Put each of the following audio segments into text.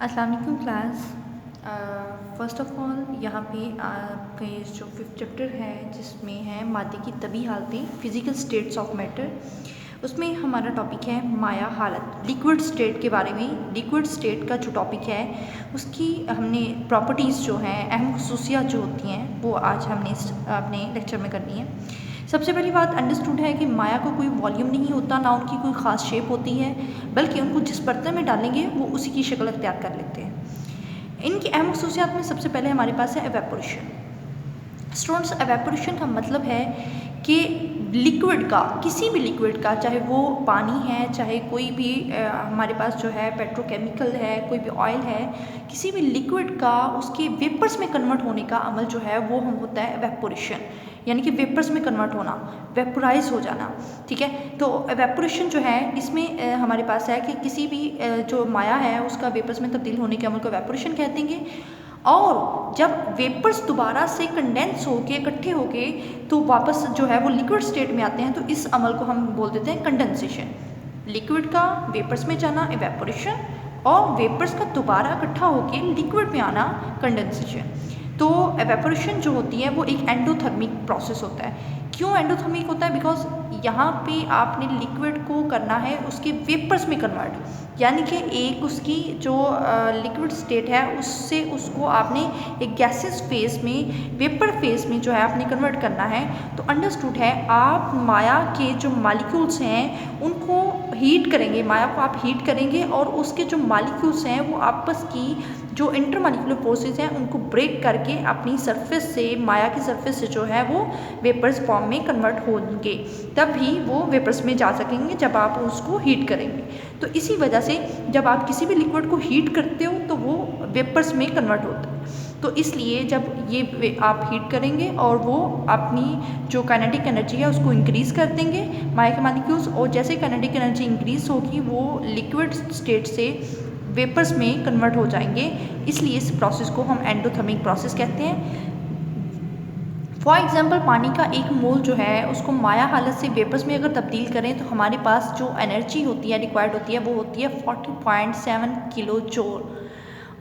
अस्सलाम वालेकुम class. First of all यहाँ पे आपके जो 5th चैप्टर है जिसमें है मादे की तभी हालतें, फिज़िकल स्टेट्स ऑफ मैटर, उसमें हमारा टॉपिक है माया हालत, लिक्विड स्टेट के बारे में। लिक्विड स्टेट का जो टॉपिक है उसकी हमने प्रॉपर्टीज़ जो हैं, अहम खसूसियात जो होती हैं वो आज हमने अपने लेक्चर में करनी है। सबसे पहली बात अंडरस्टूड है कि माया को कोई वॉल्यूम नहीं होता, ना उनकी कोई ख़ास शेप होती है, बल्कि उनको जिस बर्तन में डालेंगे वो उसी की शक्ल अख्तियार कर लेते हैं। इनकी अहम खसूसियात में सबसे पहले हमारे पास है एवेपोरेशन। स्टूडेंट्स, एवेपोरेशन का मतलब है कि लिक्विड का, किसी भी लिक्विड का, चाहे वो पानी है, चाहे कोई भी हमारे पास जो है पेट्रोकेमिकल है, कोई भी ऑयल है, किसी भी लिक्विड का उसके वेपर्स में कन्वर्ट होने का अमल जो है वो हम होता है एवेपोरेशन, यानी कि वेपर्स में कन्वर्ट होना, वेपोराइज हो जाना। ठीक है, तो एवेपोरेशन जो है इसमें हमारे पास है कि किसी भी जो माया है उसका वेपर्स में तब्दील होने के अमल को एवेपोरेशन कहते हैं। और जब वेपर्स दोबारा से कंडेंस होके इकट्ठे होके तो वापस जो है वो लिक्विड स्टेट में आते हैं, तो इस अमल को हम बोल देते हैं कंडेंसेशन। लिक्विड का वेपर्स में जाना एवेपोरेशन, और वेपर्स का दोबारा इकट्ठा होके लिक्विड में आना कंडेंसेशन। तो एवेपोरेशन जो होती है वो एक एंडोथर्मिक प्रोसेस होता है। क्यों एंडोथर्मिक होता है? बिकॉज यहाँ पे आपने लिक्विड को करना है उसके वेपर्स में कन्वर्ट, यानी कि एक उसकी जो लिक्विड स्टेट है उससे उसको आपने एक गैसेस फेज में, वेपर फेज में जो है आपने कन्वर्ट करना है। तो अंडरस्टूड है, आप माया के जो मॉलिक्यूल्स हैं उनको हीट करेंगे, माया को आप हीट करेंगे और उसके जो मॉलिक्यूल्स हैं वो आपस की जो इंटरमॉलिक्यूलर फोर्सेस हैं उनको ब्रेक करके अपनी सरफेस से, माया की सरफेस से जो है वो वेपर्स फॉर्म में कन्वर्ट होंगे, तभी वो वेपर्स में जा सकेंगे जब आप उसको हीट करेंगे। तो इसी वजह से जब आप किसी भी लिक्विड को हीट करते हो तो वो वेपर्स में कन्वर्ट होता है। तो इसलिए जब ये आप हीट करेंगे और वो अपनी जो काइनेटिक एनर्जी है उसको इंक्रीज़ कर देंगे माया के मॉलिक्यूल्स, और जैसे काइनेटिक एनर्जी इंक्रीज़ होगी वो लिक्विड स्टेट से वेपर्स में कन्वर्ट हो जाएंगे। इसलिए इस प्रोसेस को हम एंडोथर्मिक प्रोसेस कहते हैं। फॉर एग्जाम्पल, पानी का एक मोल जो है उसको माया हालत से वेपर्स में अगर तब्दील करें तो हमारे पास जो एनर्जी होती है, रिक्वायर्ड होती है, वो होती है 40.7 किलो जूल।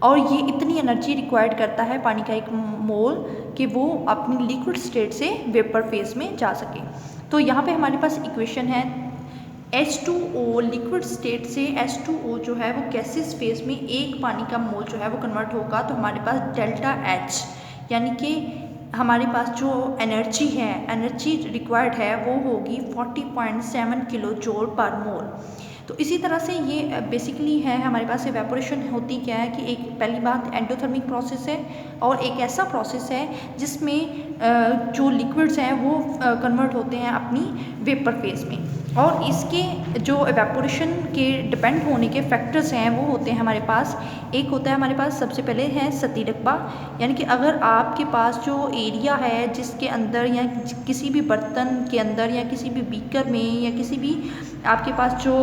और ये इतनी एनर्जी रिक्वायर्ड करता है पानी का एक मोल कि वो अपनी लिक्विड स्टेट से वेपर फेज में जा सके। तो यहाँ पे हमारे पास इक्वेशन है H2O, लिक्विड स्टेट से H2O जो है वो गैसेस फेज में एक पानी का मोल जो है वो कन्वर्ट होगा, तो हमारे पास डेल्टा H, यानी कि हमारे पास जो एनर्जी है, एनर्जी रिक्वायर्ड है वो होगी 40.7 किलो जूल पर मोल। तो इसी तरह से ये बेसिकली है हमारे पास एवेपोरेशन होती क्या है कि एक पहली बात एंडोथर्मिक प्रोसेस है, और एक ऐसा प्रोसेस है जिसमें जो लिक्विड्स हैं वो कन्वर्ट होते हैं अपनी वेपर फेज में। और इसके जो एवेपोरेशन के डिपेंड होने के फैक्टर्स हैं वो होते हैं हमारे पास, एक होता है हमारे पास सबसे पहले है सतही रकबा, यानी कि अगर आपके पास जो एरिया है जिसके अंदर या किसी भी बर्तन के अंदर या किसी भी बीकर में या किसी भी आपके पास जो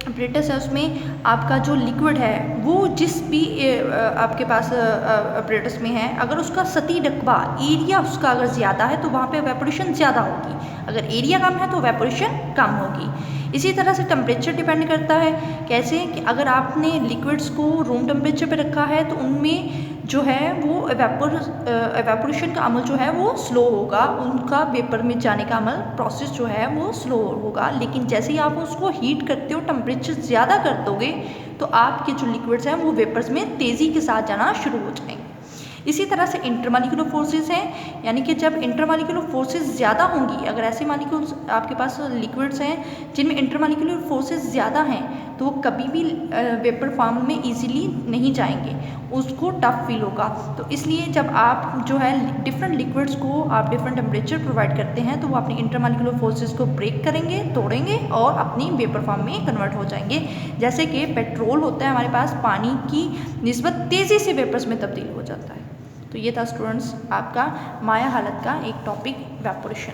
अपरेटस है उसमें आपका जो लिक्विड है वो जिस भी आपके पास अपरेटस में है, अगर उसका सतही रकबा, एरिया उसका अगर ज़्यादा है तो वहाँ पे एवेपोरेशन ज़्यादा होगी, अगर एरिया कम है तो एवेपोरेशन कम होगी। इसी तरह से टेम्परेचर डिपेंड करता है। कैसे कि अगर आपने लिक्विड्स को रूम टेम्परेचर पे रखा है तो उनमें जो है वो एवेपोरेशन का अमल जो है वो स्लो होगा, उनका वेपर में जाने का अमल प्रोसेस जो है वो स्लो होगा। लेकिन जैसे ही आप उसको हीट करते हो, टेम्परेचर ज़्यादा कर दोगे, तो आपके जो लिक्विड्स हैं वो वेपर्स में तेज़ी के साथ जाना शुरू हो जाएंगे। इसी तरह से इंटरमॉलिक्यूलर फोर्सेस हैं, यानी कि जब इंटरमॉलिक्यूलर फोर्सेस ज़्यादा होंगी, अगर ऐसे मॉलिक्यूल्स आपके पास लिक्विड्स हैं जिनमें इंटरमॉलिक्यूलर फोर्सेस ज़्यादा हैं तो वो कभी भी वेपर फॉर्म में इजीली नहीं जाएंगे, उसको टफ फील होगा। तो इसलिए जब आप जो है डिफरेंट लिक्विड्स को आप डिफरेंट टेम्परेचर प्रोवाइड करते हैं तो वो अपनी इंटरमॉलिक्यूलर फोर्सेस को ब्रेक करेंगे, तोड़ेंगे और अपनी वेपर फॉर्म में कन्वर्ट हो जाएंगे। जैसे कि पेट्रोल होता है हमारे पास, पानी की निस्बत तेज़ी से वेपर्स में तब्दील हो जाता है। तो ये था स्टूडेंट्स आपका माया हालत का एक टॉपिक, एवेपोरेशन।